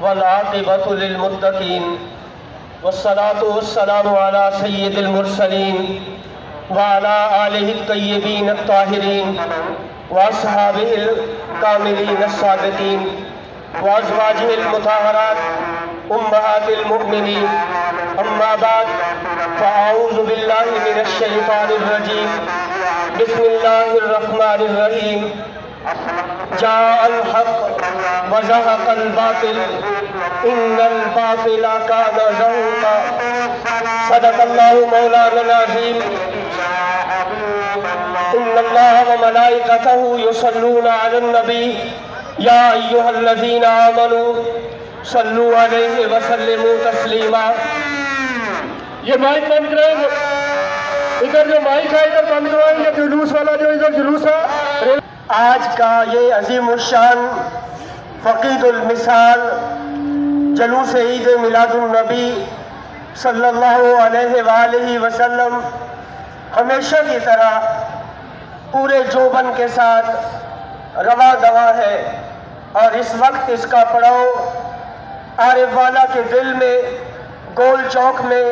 والعاقبة للمتقين والصلاة والسلام على سيد المرسلين وعلى آله الطيبين الطاهرين وأصحابه الكاملين الصادقين وأزواجه المطهرات أمهات المؤمنين. أما بعد فأعوذ بالله من الشيطان الرجيم. بسم الله الرحمن الرحيم. جاء الحق وزهق الباطل إن الباطل كان زهوقا. صدق الله مولانا العظيم. إن الله وملائكته يصلون على النبي يا أيها الذين آمنوا صلوا عليه وسلموا تسلیما. یہ مائک بند کریں، ادھر جو مائک ہے ادھر بند کروائیں. یہ جلوس والا جو ادھر جلوس ہے. آج کا یہ عظیم الشان فقید المثال جلوس عید میلاد النبی صلی اللہ علیہ وآلہ وسلم ہمیشہ کی طرح پورے جوبن کے ساتھ رواں دواں ہے، اور اس وقت اس کا پڑاؤ عارف والا کے دل میں گول چوک میں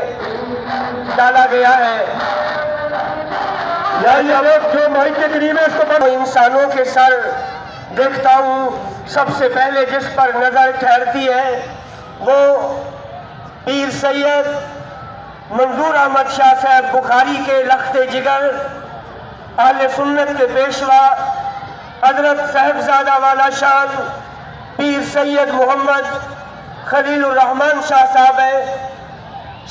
ڈالا گیا ہے. جو مائک کے قریب ہے اس کو انسانوں کے سر دیکھتا ہوں، سب سے پہلے جس پر نظر ٹھہرتی ہے وہ پیر سید منظور احمد شاہ صاحب بخاری کے لخت جگر، اہل سنت کے پیشوا حضرت صاحبزادہ والا شان پیر سید محمد خلیل الرحمن شاہ صاحب ہے.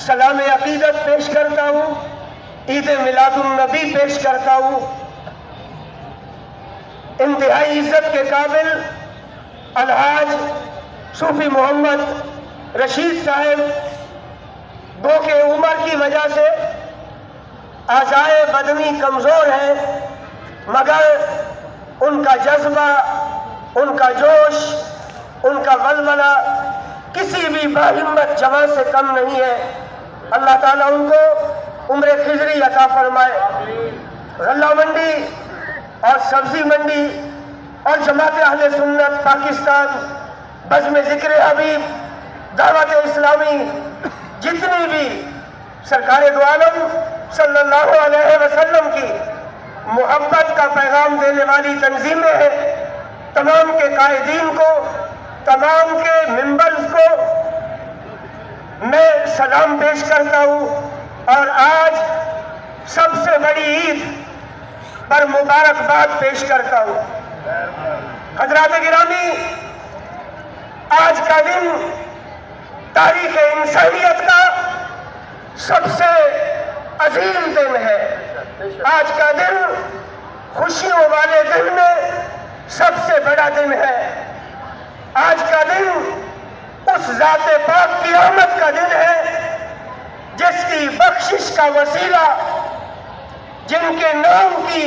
سلام عقیدت پیش کرتا ہوں، عید میلاد النبی پیش کرتا ہوں. انتہائی عزت کے قابل الحاج صوفی محمد رشید صاحب، گو کہ عمر کی وجہ سے اعضائے بدنی کمزور ہیں، مگر ان کا جذبہ، ان کا جوش، ان کا ولولہ کسی بھی باہمت جوان سے کم نہیں ہے. اللہ تعالیٰ ان کو عمر خضری عطا فرمائے. غلہ منڈی اور سبزی منڈی اور جماعت اہل سنت پاکستان، بزم ذکر حبیب، دعوت اسلامی، جتنی بھی سرکار دو عالم صلی اللہ علیہ وسلم کی محبت کا پیغام دینے والی تنظیمیں ہیں، تمام کے قائدین کو، تمام کے ممبرز کو میں سلام پیش کرتا ہوں. اور آج سب سے بڑی عید پر مبارکباد پیش کرتا ہوں. حضرات گرامی، آج کا دن تاریخ انسانیت کا سب سے عظیم دن ہے. آج کا دن خوشیوں والے دن میں سب سے بڑا دن ہے. آج کا دن اس ذات پاک کی آمد کا دن ہے جس کی بخشش کا وسیلہ، جن کے نام کی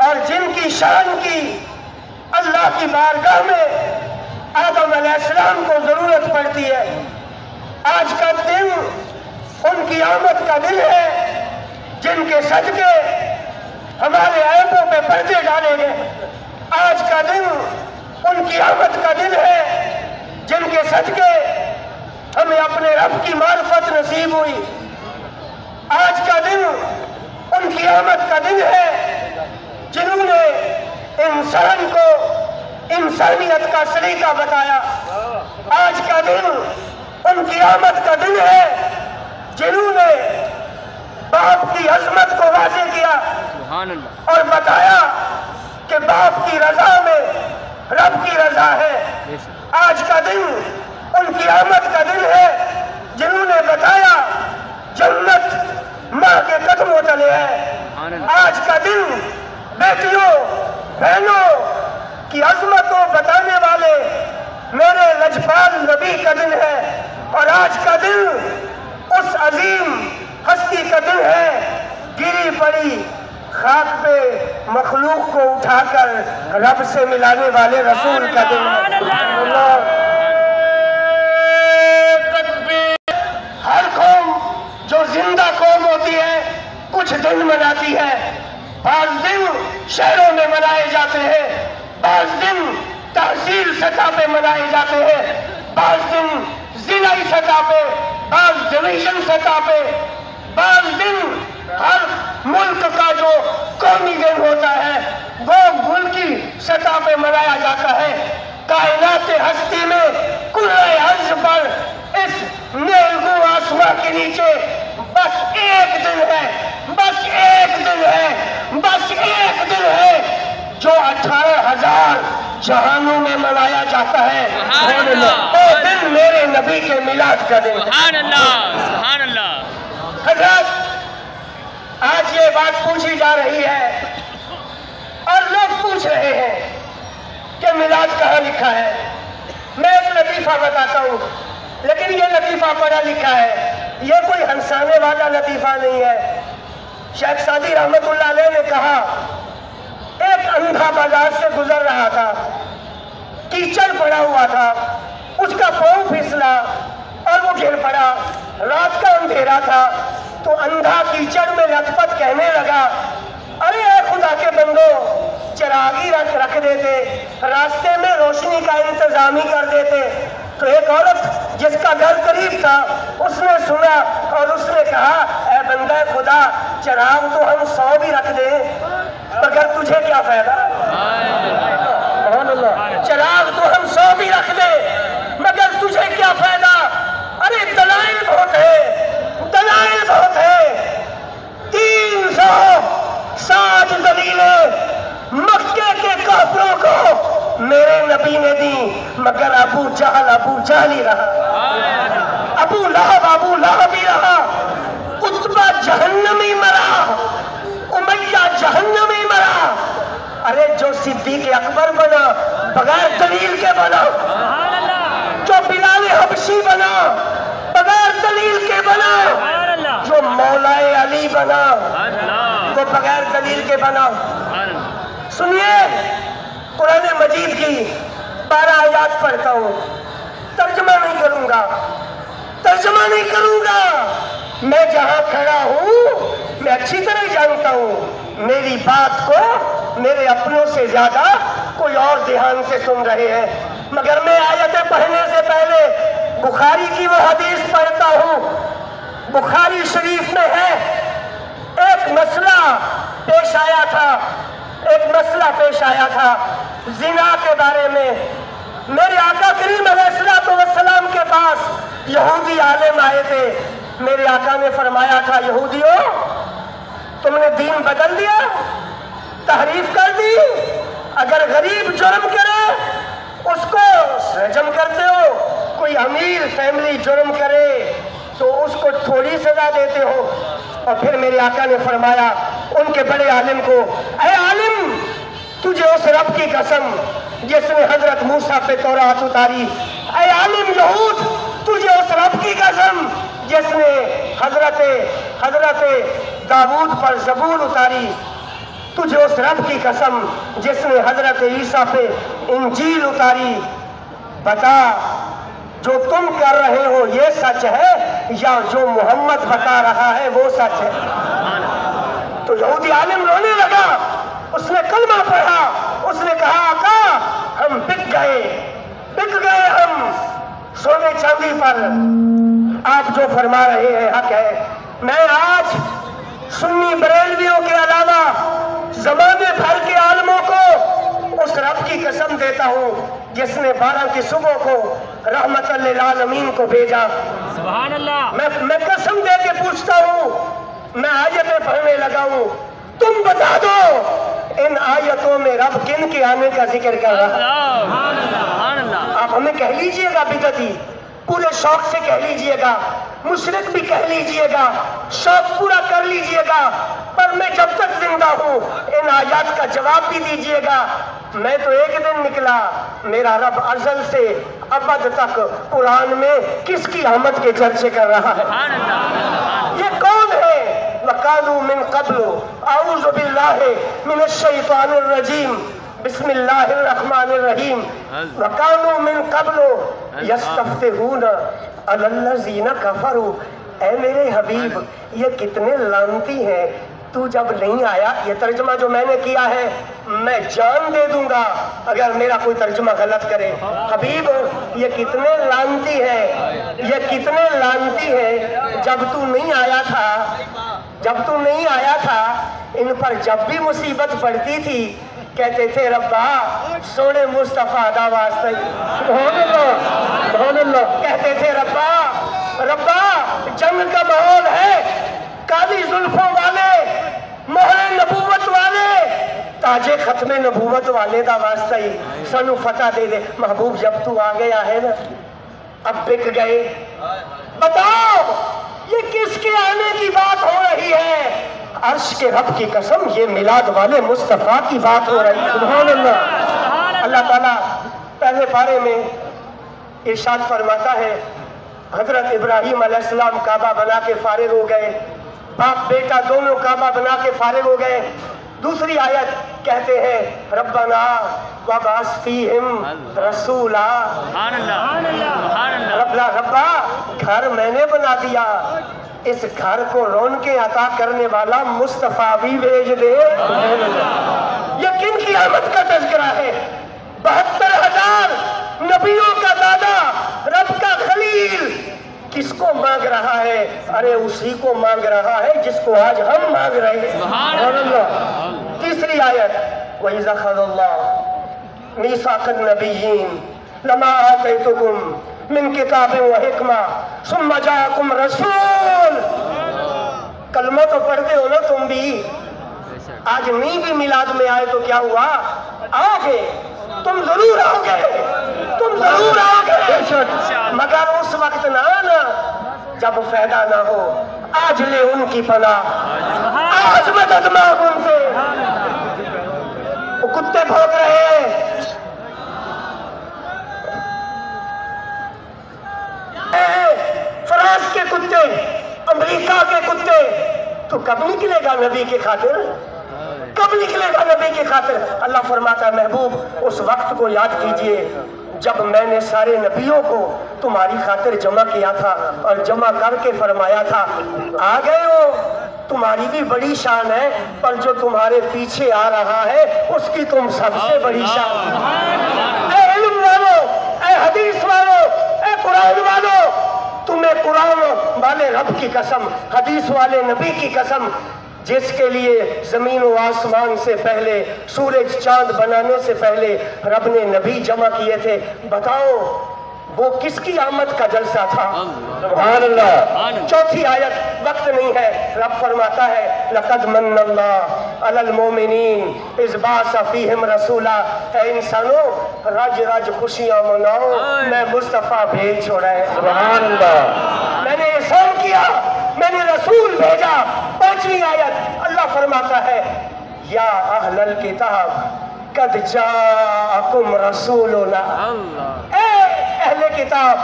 اور جن کی شان کی اللہ کی بارگاہ میں آدم علیہ السلام کو ضرورت پڑتی ہے. آج کا دن ان کی آمد کا دن ہے جن کے صدقے ہمارے عیبوں پہ پردے ڈالے گئے. آج کا دن ان کی آمد کا دن ہے جن کے صدقے ہمیں اپنے رب کی معرفت نصیب ہوئی. آج کا دن ان کی آمد کا دن ہے جنہوں نے انسان کو انسانیت کا سلیقہ بتایا. آج کا دن ان کی آمد کا دن ہے جنہوں نے باپ کی عظمت کو واضح کیا اور بتایا کہ باپ کی رضا میں رب کی رضا ہے. آج کا دن ان کی آمد کا دن ہے جنہوں نے بتایا جنت ماں کے قدموں تلے ہے. آج کا دن بیٹیوں بہنوں کی عظمت کو بتانے والے میرے لجپال نبی کا دن ہے. اور آج کا دن اس عظیم ہستی کا دن ہے، گری پڑی خاک پہ مخلوق کو اٹھا کر رب سے ملانے والے رسول کا دن ہے. ہر قوم جو زندہ قوم ہوتی ہے کچھ دن مناتی ہے. بعض دن شہروں میں منائے جاتے ہیں، بعض دن تحصیل سطح پہ منائے جاتے ہیں، بعض دن ضلعی سطح پہ، بعض ڈویژن سطح پہ، بعض دن ہر ملک کا جو قومی دن ہوتا ہے وہ ملکی سطح پہ منایا جاتا ہے۔ کائنات ہستی میں کرۂ ارض پر اس نیلگوں آسمان کے نیچے بس ایک دن ہے، بس ایک دن ہے، بس ایک دن ہے جو 18,000 جہانوں میں منایا جاتا ہے۔ وہ دن میرے نبی کے میلاد کا دن ہے۔ سبحان اللہ، سبحان اللہ۔ حضرت آج یہ بات پوچھی جا رہی ہے اور لوگ پوچھ رہے ہیں کہ میلاد کہاں لکھا ہے۔ میں ایک لطیفہ بتاتا ہوں، لیکن یہ لطیفہ پڑھا لکھا ہے، یہ کوئی ہنسانے والا لطیفہ نہیں ہے۔ شیخ سعدی رحمت اللہ علیہ نے کہا ایک اندھا بازار سے گزر رہا تھا، کیچڑ پڑا ہوا تھا، اس کا پاؤں پھسلا اور وہ گر پڑا، رات کا اندھیرا تھا، تو اندھا کیچڑ میں لت پت کہنے لگا، ارے اے خدا کے بندو چراغی رکھ دیتے، راستے میں روشنی کا انتظام ہی کر دیتے۔ تو ایک عورت جس کا گھر قریب تھا اس نے سنا اور اس نے کہا، اے بندہ خدا چراغ تو ہم 100 بھی رکھ دیں مگر تجھے کیا فائدہ؟ چراغ تو ہم 100 بھی رکھ دیں مگر تجھے کیا فائدہ؟ ارے دلائل بہت ہے، دلائل بہت ہے، 360 دلیلیں مکے کے کافروں کو میرے نبی نے دی، مگر ابو جہل ہی رہا، ابو لہب ہی رہا، عتبہ جہنمی مرا، امیہ جہنمی مرا۔ ارے جو صدیق اکبر بنا بغیر دلیل کے بنا، جو بلال حبشی بنا بغیر دلیل کے بنا، جو مولا علی بنا وہ بغیر دلیل کے بنا۔ سنیے قرآن مجید کی 12 آیات پڑھتا ہوں، ترجمہ نہیں کروں گا، ترجمہ نہیں کروں گا۔ میں جہاں کھڑا ہوں میں اچھی طرح جانتا ہوں میری بات کو میرے اپنوں سے زیادہ کوئی اور دھیان سے سن رہے ہیں، مگر میں آیتیں پڑھنے سے پہلے بخاری کی وہ حدیث پڑھتا ہوں۔ بخاری شریف میں ہے ایک مسئلہ پیش آیا تھا، ایک مسئلہ پیش آیا تھا زنا کے بارے میں۔ میرے آقا کریم علیہ السلام کے پاس یہودی عالم آئے تھے، میرے آقا نے فرمایا تھا، یہودیوں تم نے دین بدل دیا، تحریف کر دی، اگر غریب جرم کرے اس کو رجم کرتے ہو، کوئی امیر فیملی جرم کرے تو اس کو تھوڑی سزا دیتے ہو۔ اور پھر میرے آقا نے فرمایا ان کے بڑے عالم کو، اے عالم تجھے اس رب کی قسم جس نے حضرت موسیٰ پہ تورات اتاری، اے عالم یہود تجھے اس رب کی قسم جس نے حضرت داؤد پر زبور اتاری، تجھے اس رب کی قسم جس نے حضرت عیسیٰ پہ انجیل اتاری، بتا جو تم کر رہے ہو یہ سچ ہے یا جو محمد بتا رہا ہے وہ سچ ہے؟ تو یہودی عالم رونے لگا، اس نے کلمہ پڑھا، اس نے کہا آقا ہم بک گئے ہم سونے چاندی پر، آپ جو فرما رہے ہیں حق ہے۔ میں آج سنی بریلویوں کے علاوہ زمانے بھر کے عالموں کو اس رب کی قسم دیتا ہوں جس نے 12 کی صبح کو رحمت للعالمین کو بھیجا۔ سبحان اللہ۔ میں قسم دے کے پوچھتا ہوں، میں آیتیں پڑھنے لگا ہوں، تم بتا دو ان آیتوں میں رب کن کے آنے کا ذکر کر رہا ہے؟ آپ ہمیں کہہ لیجئے گا بدعتی، پورے شوق سے کہہ لیجئے گا، مشرک بھی کہہ لیجئے گا، شوق پورا کر لیجئے گا، پر میں جب تک زندہ ہوں ان آیات کا جواب بھی دیجئے گا۔ میں تو ایک دن نکلا، میرا رب ازل سے ابد تک قرآن میں کس کی آمد کے چرچے کر رہا ہے؟ یہ کون ہے؟ وَقَالُوا مِن قَبْلُ أَعُوذُ بِاللَّهِ مِنَ الشَّيْطَانِ الرَّجِيمِ بسم اللہ الرحمن الرحیم وَقَالُوا مِن قَبْلُ يَسْتَفْتِحُونَ عَلَى الَّذِينَ كَفَرُوا۔ اے میرے حبیب یہ کتنے لعنتی ہیں تو جب نہیں آیا، یہ ترجمہ جو میں نے کیا ہے، میں جان دے دوں گا اگر میرا کوئی ترجمہ غلط کرے۔ حبیب یہ کتنے لعنتی ہے، یہ کتنے لعنتی ہے، جب تو نہیں آیا تھا ان پر جب بھی مصیبت پڑتی تھی کہتے تھے ربا سونے مصطفیٰ دا واسطہ، سبحان اللہ، سبحان اللہ، کہتے تھے ربا جنگ کا ماحول ہے، کالی زلفوں والے، مہر نبوت والے، تاج ختم نبوت والے دا واسطہ ہی سانو فتح دے دے۔ محبوب جب تو آ گیا ہے نا، اب بک گئے۔ بتاؤ یہ کس کے آنے کی بات ہو رہی ہے؟ عرش کے رب کی قسم یہ میلاد والے مصطفیٰ کی بات ہو رہی ہے۔ سبحان اللہ۔ اللہ تعالیٰ پہلے پارے میں ارشاد فرماتا ہے، حضرت ابراہیم علیہ السلام کعبہ بنا کے فارغ ہو گئے، باپ بیٹا دونوں کعبہ بنا کے فارغ ہو گئے۔ دوسری آیت کہتے ہیں ربنا وبعث فیہم رسولا، ربا گھر میں نے بنا دیا، اس گھر کو رونقیں عطا کرنے والا مصطفیٰ بھی بھیج دے۔ یہ کن کی آمد کا تذکرہ ہے؟ 72,000 نبیوں کا دادا، رب کا خلیل کس کو مانگ رہا ہے؟ ارے اسی کو مانگ رہا ہے جس کو آج ہم مانگ رہے ہیں۔ سبحان اللہ۔ تیسری آیت وَإِذَا أَخَذَ اللَّهُ مِيثَاقَ النَّبِيِّينَ لَمَا آتَيْتُكُم مِّن كِتَابٍ وَحِكْمَةٍ ثُمَّ جَاءَكُمْ رَسُولٌ۔ کلمہ تو پڑھتے ہو نا تم بھی، آج نہیں بھی میلاد میں آئے تو کیا ہوا؟ آگے تم ضرور آؤ گے، تم ضرور آؤ گے، مگر اس وقت نہ آنا جب فائدہ نہ ہو۔ آج لے ان کی پناہ، آج مدد مانگ ان سے۔ وہ کتے بھوگ رہے ہیں، فرانس کے کتے، امریکہ کے کتے، تو کب نکلے گا نبی کی خاطر؟ کب نکلے گا نبی کی خاطر؟ اللہ فرماتا ہے محبوب اس وقت کو یاد کیجئے جب میں نے سارے نبیوں کو تمہاری خاطر جمع کیا تھا اور جمع کر کے فرمایا تھا آ گئے ہو، تمہاری بھی بڑی شان ہے، پر جو تمہارے پیچھے آ رہا ہے اس کی تم سب سے بڑی شان۔ اے علم والو، اے حدیث والو، اے قرآن والو، تمہیں قرآن والے رب کی قسم، حدیث والے نبی کی قسم، جس کے لیے زمین و آسمان سے پہلے، سورج چاند بنانے سے پہلے رب نے نبی جمع کیے تھے، بتاؤ وہ کس کی آمد کا جلسہ تھا؟ سبحان اللہ۔ چوتھی آیت، وقت نہیں ہے، رب فرماتا ہے لَقَدْ مَنَّ اللَّهُ عَلَى الْمُؤْمِنِينَ إِذْ بَعَثَ فِيهِمْ رَسُولًا۔ اے انسانوں رج رج خوشیاں مناؤ، میں مصطفیٰ بھیج چھوڑا ہے۔ سبحان اللہ۔ میں نے احسان کیا، میں نے رسول بھیجا۔ پانچویں آیت اللہ فرماتا ہے یا اہل الکتاب قد جاءکم رسولنا، اے اہل کتاب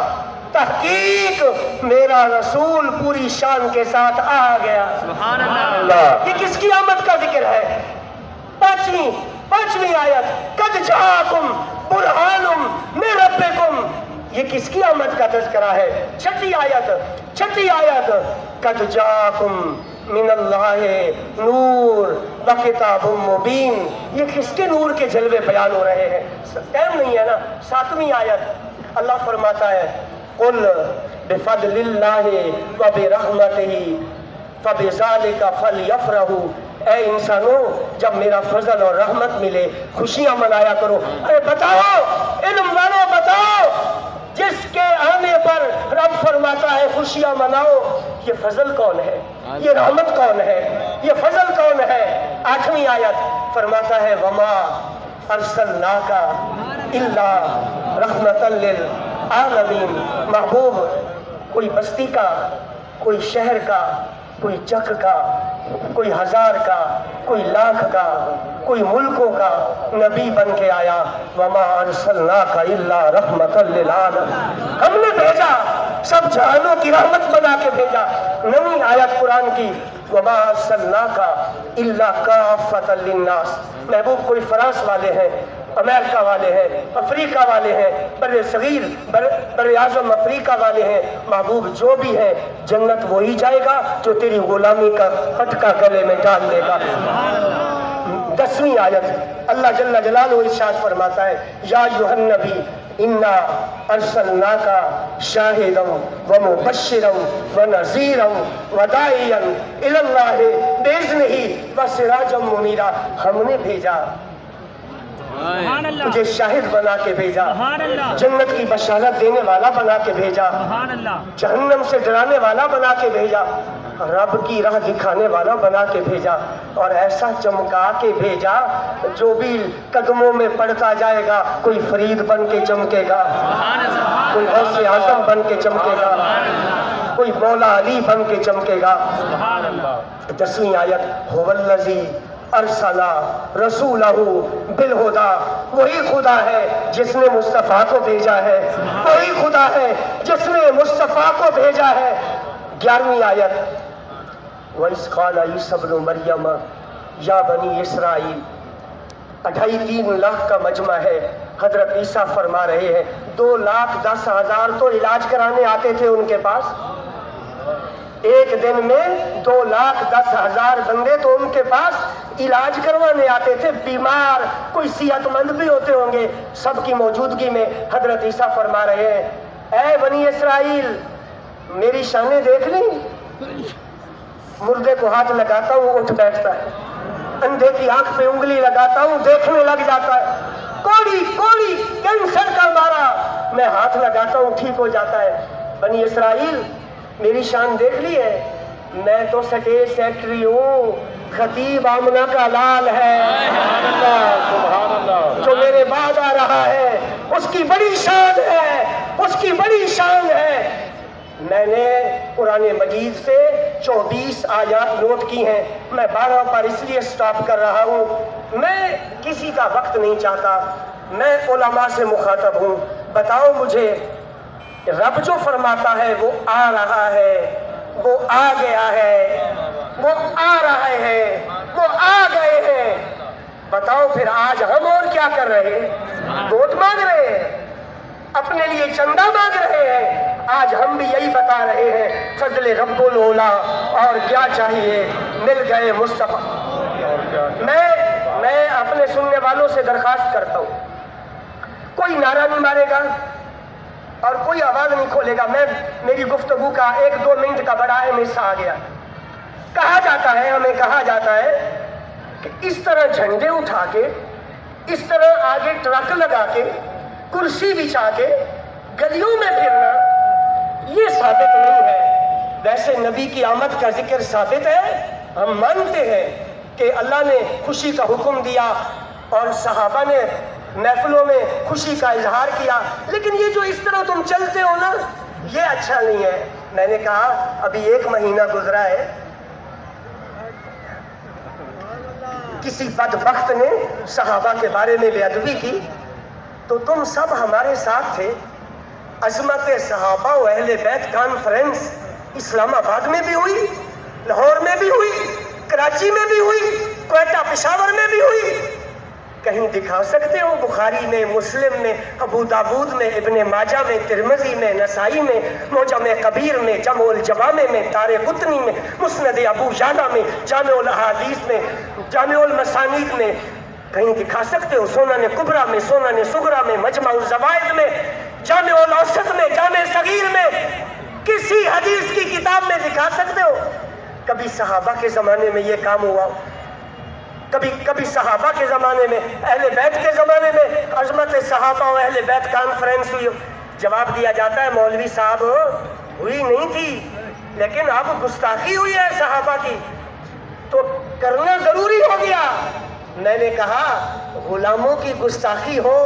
تحقیق میرا رسول پوری شان کے ساتھ آ گیا۔ سبحان اللہ۔ یہ کس کی آمد کا ذکر ہے؟ پانچویں آیت قد جاءکم برہان من ربکم، یہ کس کی آمد کا تذکرہ ہے؟ چھٹی آیت قد جاءکم من اللہ نور وکتاب مبین، یہ کس کے نور کے جلوے بیان ہو رہے ہیں؟ ٹائم نہیں ہے نا۔ ساتویں آیت اللہ فرماتا ہے قل بفضل اللہ وبرحمتہ فبذلک فلیفرحوا، اے انسانوں جب میرا فضل اور رحمت ملے خوشیاں منایا کرو۔ ارے بتاؤ علم والوں، بتاؤ جس کے آنے پر رب فرماتا ہے خوشیاں مناؤ، یہ فضل کون ہے؟ یہ رحمت کون ہے؟ یہ فضل کون ہے؟ آٹھویں آیت فرماتا ہے وما ارسلناک الا رحمتا للعالمین۔ محبوب کوئی بستی کا، کوئی شہر کا، کوئی چک کا، کوئی ہزار کا، کوئی لاکھ کا، کوئی ملکوں کا نبی بن کے آیا، وما ارسلناک الا رحمتا للعالمین، ہم نے بھیجا سب جہانوں کی رحمت بنا کے بھیجا۔ نئی آیت قرآن کی وما ارسلناک الا کافۃ للناس۔ محبوب کوئی فرانس والے ہیں، امریکہ والے ہیں، افریقہ والے ہیں، بر صغیر بر اعظم افریقہ والے ہیں، محبوب جو بھی ہے جنت وہی جائے گا جو تیری غلامی کا پٹکا گلے میں ڈال دے گا۔ 10ویں آیت اللہ جل جلالہ ارشاد فرماتا ہے یا ایھا النبی انا ارسلناک شاہدا ومبشرا ونذیرا وداعیا الی اللہ باذنہ وسراجا منیرا، ہم نے بھیجا تجھے شاہد بنا کے بھیجا، جنت کی بشارت دینے والا بنا کے بھیجا، جہنم سے ڈرانے والا بنا کے بھیجا، رب کی راہ دکھانے والا بنا کے بھیجا، اور ایسا چمکا کے بھیجا جو بھی قدموں میں پڑتا جائے گا کوئی فرید بن کے چمکے گا، کوئی غوث اعظم بن کے چمکے گا، کوئی مولا علی بن کے چمکے گا۔ 10ویں آیت هو الذی ارسل رسولہ بالہدی، وہی خدا ہے جس نے مصطفیٰ کو بھیجا ہے، وہی خدا ہے جس نے مصطفیٰ کو بھیجا ہے۔ 11ویں آیت وَإِذْ قَالَ عِیسیٰ ابْنُ مَرْیَمَ یا بنی اسرائیل، 2.5-3 لاکھ کا مجمع ہے، حضرت عیسیٰ فرما رہے ہیں 2,10,000 تو علاج کرانے آتے تھے ان کے پاس، ایک دن میں 2,10,000 بندے تو ان کے پاس علاج کروانے آتے تھے، بیمار کوئی صحت مند بھی ہوتے ہوں گے، سب کی موجودگی میں حضرت عیسیٰ فرما رہے ہیں اے بنی اسرائیل میری شانیں دیکھ لیں، مردے کو ہاتھ لگاتا ہوں اٹھ بیٹھتا ہے، اندھے کی آنکھ پہ انگلی لگاتا ہوں دیکھنے لگ جاتا ہے، کوڑی کینسر کا مارا میں ہاتھ لگاتا ہوں ٹھیک ہو جاتا ہے۔ بنی اسرائیل میری شان دیکھ لی ہے، میں تو سٹیج سیکٹری ہوں، خطیب آمنہ کا لال ہے، جو میرے بعد آ رہا ہے اس کی بڑی شان ہے، اس کی بڑی شان ہے۔ میں نے قرآن مجید سے 24 آیات نوٹ کی ہیں، میں 12 پر اس لیے سٹاپ کر رہا ہوں، میں کسی کا وقت نہیں چاہتا، میں علماء سے مخاطب ہوں، بتاؤ مجھے رب جو فرماتا ہے وہ آ رہا ہے، وہ آ گیا ہے، وہ آ رہے ہیں، وہ آ گئے ہیں، بتاؤ پھر آج ہم اور کیا کر رہے ہیں؟ ووٹ مانگ رہے ہیں، اپنے لیے چندہ مانگ رہے ہیں، آج ہم بھی یہی بتا رہے ہیں فضل رب العلا اور کیا چاہیے مل گئے مصطفیٰ۔ میں اپنے سننے والوں سے درخواست کرتا ہوں کوئی نعرہ نہیں مارے گا اور کوئی آواز نہیں کھولے گا، میری گفتگو کا 1-2 منٹ کا بڑا اہم حصہ آ گیا۔ کہا جاتا ہے، ہمیں کہا جاتا ہے کہ اس طرح جھنڈے اٹھا کے، اس طرح آگے ٹرک لگا کے، کرسی بچھا کے گلیوں میں پھرنا یہ ثابت نہیں ہے۔ ویسے نبی کی آمد کا ذکر ثابت ہے، ہم مانتے ہیں کہ اللہ نے خوشی کا حکم دیا اور صحابہ نے محفلوں میں خوشی کا اظہار کیا، لیکن یہ جو اس طرح تم چلتے ہو نا یہ اچھا نہیں ہے۔ میں نے کہا ابھی 1 مہینہ گزرا ہے، کسی بدبخت نے صحابہ کے بارے میں بے ادبی کی تو تم سب ہمارے ساتھ تھے، عظمت صحابہ و اہل بیت کانفرنس اسلام آباد میں بھی ہوئی، لاہور میں بھی ہوئی، کراچی میں بھی ہوئی، کوئٹہ پشاور میں بھی ہوئی، کہیں دکھا سکتے ہو بخاری میں، مسلم میں، ابو داود میں، ابن ماجہ میں، ترمذی میں، نسائی میں، معجم کبیر میں، جمع الجوامع میں، دارقطنی میں، مسند ابو یعلا میں، جامع الاحادیث میں، جامع المسانید میں، کہیں دکھا سکتے ہو سنن کبریٰ میں، سنن صغریٰ میں، مجمع الزوائد میں، جامع الاوسط میں، جامع صغیر میں، کسی حدیث کی کتاب میں دکھا سکتے ہو کبھی صحابہ کے زمانے میں یہ کام ہوا؟ کبھی صحابہ کے زمانے میں، اہل بیت کے زمانے میں عظمت صحابہ و اہل بیت کانفرنس ہوئی؟ جواب دیا جاتا ہے مولوی صاحب ہوئی نہیں تھی، لیکن اب گستاخی ہوئی ہے صحابہ کی تو کرنا ضروری ہو گیا۔ میں نے کہا غلاموں کی گستاخی ہو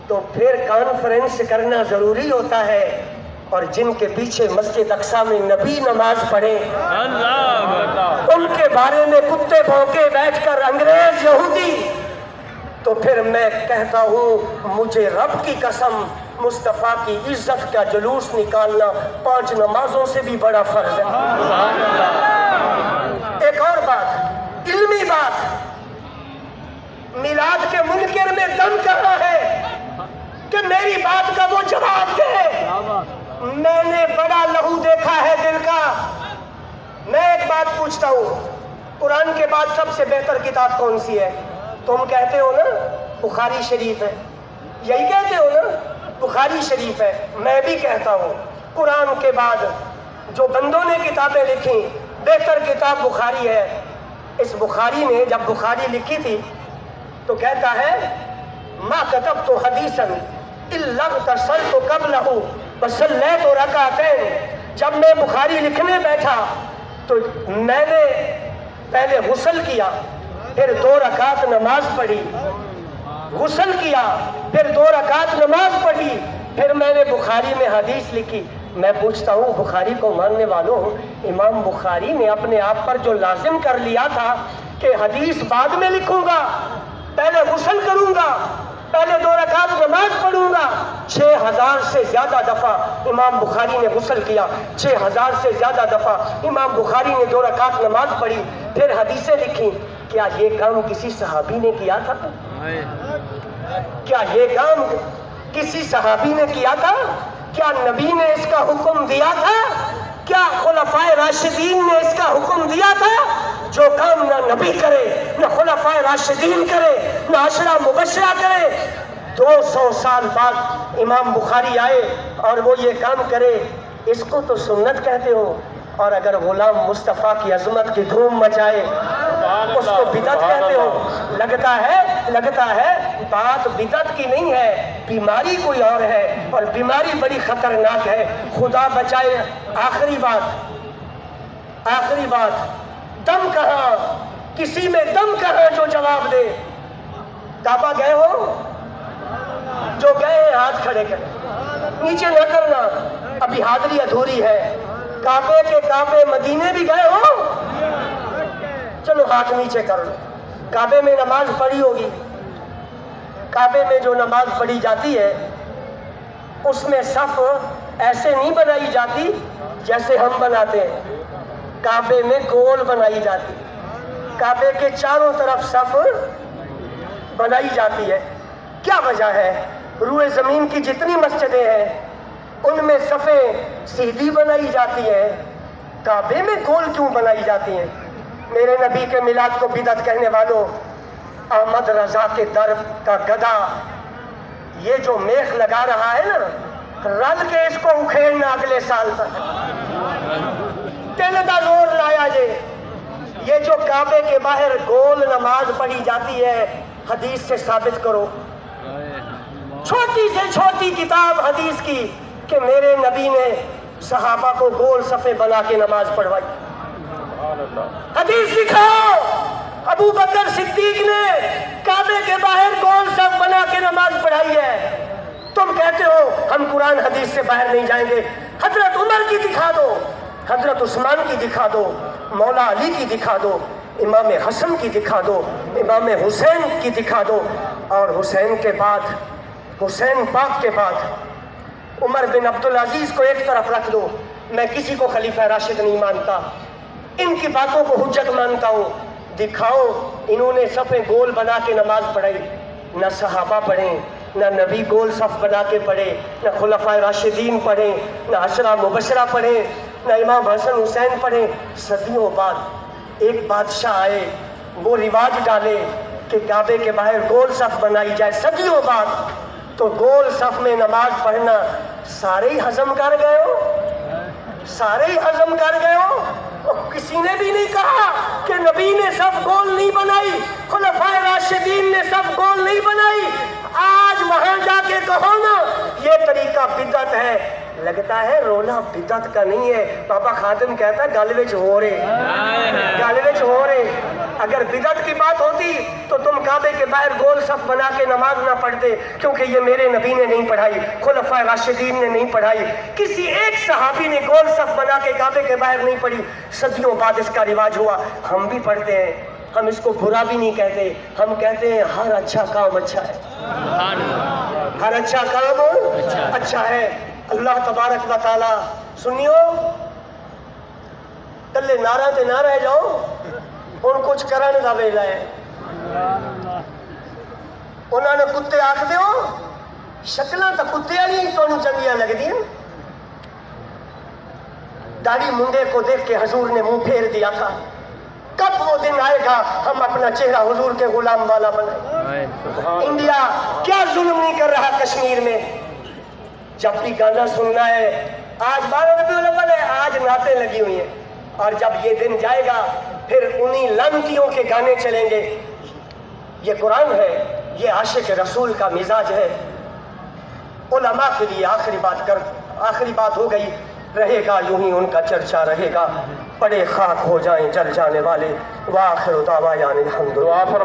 تو پھر کانفرنس کرنا ضروری ہوتا ہے، اور جن کے پیچھے مسجد اقصیٰ میں نبی نماز پڑھے ان کے بارے میں کتے بھونکے بیٹھ کر انگریز یہودی، تو پھر میں کہتا ہوں مجھے رب کی قسم مصطفیٰ کی عزت کا جلوس نکالنا 5 نمازوں سے بھی بڑا فرض ہے۔ ایک اور بات، علمی بات، میلاد کے منکر میں دم کہاں ہے کہ میری بات کا وہ جواب دے؟ میں نے بڑا لہو دیکھا ہے دل کا۔ میں ایک بات پوچھتا ہوں، قرآن کے بعد سب سے بہتر کتاب کون سی ہے؟ تم کہتے ہو نا بخاری شریف ہے، یہی کہتے ہو نا بخاری شریف ہے۔ میں بھی کہتا ہوں قرآن کے بعد جو بندوں نے کتابیں لکھی بہتر کتاب بخاری ہے۔ اس بخاری نے جب بخاری لکھی تھی تو کہتا ہے ما کتبت حدیثا الا اغتسلت قبلہ وصلیت رکعتین۔ جب میں بخاری لکھنے بیٹھا تو میں نے پہلے غسل کیا، پھر 2 رکعت نماز پڑھی، غسل کیا، پھر 2 رکعت نماز پڑھی، پھر میں نے بخاری میں حدیث لکھی۔ میں پوچھتا ہوں بخاری کو ماننے والوں، امام بخاری نے اپنے آپ پر جو لازم کر لیا تھا کہ حدیث بعد میں لکھوں گا، پہلے غسل کروں گا، پہلے 2 رکعت نماز پڑھوں گا، 6000 سے زیادہ دفعہ امام بخاری نے غسل کیا، 6000 سے زیادہ دفعہ امام بخاری نے 2 رکعت نماز پڑھی، پھر حدیثیں لکھی۔ کیا یہ کام کسی صحابی نے کیا تھا؟ کیا یہ کام کسی صحابی نے کیا تھا؟ کیا نبی نے اس کا حکم دیا تھا؟ کیا خلفائے راشدین نے اس کا حکم دیا تھا؟ جو کام نہ نبی کرے، نہ خلفائے راشدین کرے، نہ عشرہ مبشرہ کرے، 200 سال بعد امام بخاری آئے اور وہ یہ کام کرے، اس کو تو سنت کہتے ہو۔ اور اگر غلام مصطفیٰ کی عظمت کی دھوم مچائے اس کو بدعت کہتے ہو۔ لگتا ہے بات بدعت کی نہیں ہے، بیماری کوئی اور ہے، اور بیماری بڑی خطرناک ہے، خدا بچائے۔ آخری بات، دم کہاں؟ کسی میں دم کہاں جو جواب دے؟ کعبہ گئے ہو؟ جو گئے ہیں ہاتھ کھڑے کریں، نیچے نہ کرنا، ابھی حاضری ادھوری ہے۔ کعبے کے کعبے مدینے بھی گئے ہو؟ چلو ہاتھ نیچے کر لو۔ کعبے میں نماز پڑھی ہوگی، کعبے میں جو نماز پڑھی جاتی ہے اس میں صف ایسے نہیں بنائی جاتی جیسے ہم بناتے ہیں، کعبے میں گول بنائی جاتی، کعبے کے چاروں طرف صف بنائی جاتی ہے۔ کیا وجہ ہے؟ روئے زمین کی جتنی مسجدیں ہیں ان میں صفیں سیدھی بنائی جاتی ہیں، کعبے میں گول کیوں بنائی جاتی ہیں؟ میرے نبی کے میلاد کو بدعت کہنے والوں، احمد رضا کے در کا گدھا یہ جو میخ لگا رہا ہے نا، رل کے اس کو اکھیڑنا اگلے سال تک، تیل دا زور لایا یہ جو کعبے کے باہر گول نماز پڑھی جاتی ہے حدیث سے ثابت کرو۔ چھوٹی سے چھوٹی کتاب حدیث کی کہ میرے نبی نے صحابہ کو گول صفے بنا کے نماز پڑھوائی، حدیث دکھاؤ۔ ابو بکر صدیق نے کعبے کے باہر گول صف بنا کے نماز پڑھائی ہے۔ تم کہتے ہو ہم قرآن حدیث سے باہر نہیں جائیں گے، حضرت عمر کی دکھا دو، حضرت عثمان کی دکھا دو، مولا علی کی دکھا دو، امام حسن کی دکھا دو، امام حسین کی دکھا دو، اور حسین کے بعد، حسین پاک کے بعد عمر بن عبدالعزیز کو ایک طرف رکھ دو۔ میں کسی کو خلیفہ راشد نہیں مانتا، ان کی باتوں کو حجت مانتا ہوں۔ دکھاؤ انہوں نے صفیں گول بنا کے نماز پڑھائی، نہ صحابہ پڑھیں، نہ نبی گول صف بنا کے پڑھے، نہ خلفائے راشدین پڑھیں، نہ عشرہ مبشرہ پڑھیں، نہ امام حسن حسین پڑھیں۔ صدیوں بعد ایک بادشاہ آئے، وہ رواج ڈالے کہ کعبے کے باہر گول صف بنائی جائے، صدیوں بعد۔ تو گول صف میں نماز پڑھنا سارے ہی ہضم کر گئے ہو، سارے ہی ہضم کر گئے ہو۔ اور کسی نے بھی نہیں کہا کہ نبی نے صف گول نہیں بنائی، خلفائے راشدین نے صف گول نہیں بنائی۔ آج وہاں جا کے کہو نا یہ طریقہ بدعت ہے، لگتا ہے رولا بدعت کا نہیں ہے۔ بابا خادم کہتا ہے گل وچ ہو رہے، گل وچ ہو رہے۔ اگر بدعت کی بات ہوتی تو تم کعبے کے باہر گول صف بنا کے نماز نہ پڑھتے، کیونکہ یہ میرے نبی نے نہیں پڑھائی، خلفائے راشدین نے نہیں پڑھائی، کسی ایک صحابی نے گول صف بنا کے کعبے کے باہر نہیں پڑھی۔ صدیوں بعد اس کا رواج ہوا، ہم بھی پڑھتے ہیں، ہم اس کو برا بھی نہیں کہتے، ہم کہتے ہیں ہر اچھا کام اچھا ہے، ہر اچھا کام اچھا ہے۔ اللہ تبارک و تعالی سنیو، کلے نعرہ تے نہ رہ جاؤ، ان کچھ کرنے دا ویلا ہے۔ انہوں نے کتے آکھ دے ہو شکلیں تو کتے والی تو چنگیاں لگ دی ہیں. داڑھی منڈے کو دیکھ کے حضور نے منہ پھیر دیا تھا. کب وہ دن آئے گا ہم اپنا چہرہ حضور کے غلام والا بنائیں. انڈیا کیا ظلم نہیں کر رہا کشمیر میں. جب بھی گانا سننا ہے, آج 12 ربیع الاول ہے, آج نعتیں لگی ہوئی ہیں, اور جب یہ دن جائے گا پھر انہی لعنتیوں کے گانے چلیں گے. یہ قرآن ہے, یہ عاشق رسول کا مزاج ہے. علماء کے لیے آخری بات ہو گئی. رہے گا یوں ہی ان کا چرچا رہے گا, پڑے خاک ہو جائیں جل جانے والے. وآخر دعوانا الحمدللہ.